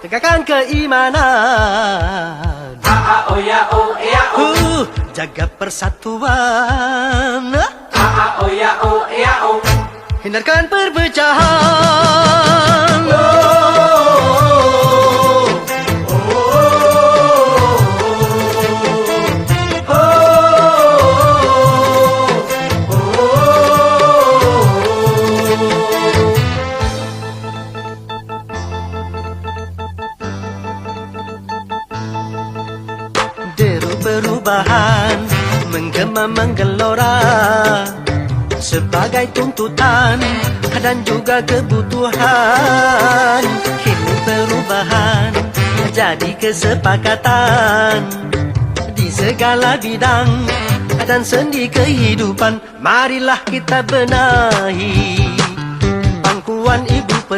tegakkan keimanan. Jaga persatuan. Hindarkan perpecahan. Deru perubahan menggema menggelora sebagai tuntutan dan juga kebutuhan. Kini perubahan jadi kesepakatan di segala bidang dan sendi kehidupan. Marilah kita benahi pangkuan ibu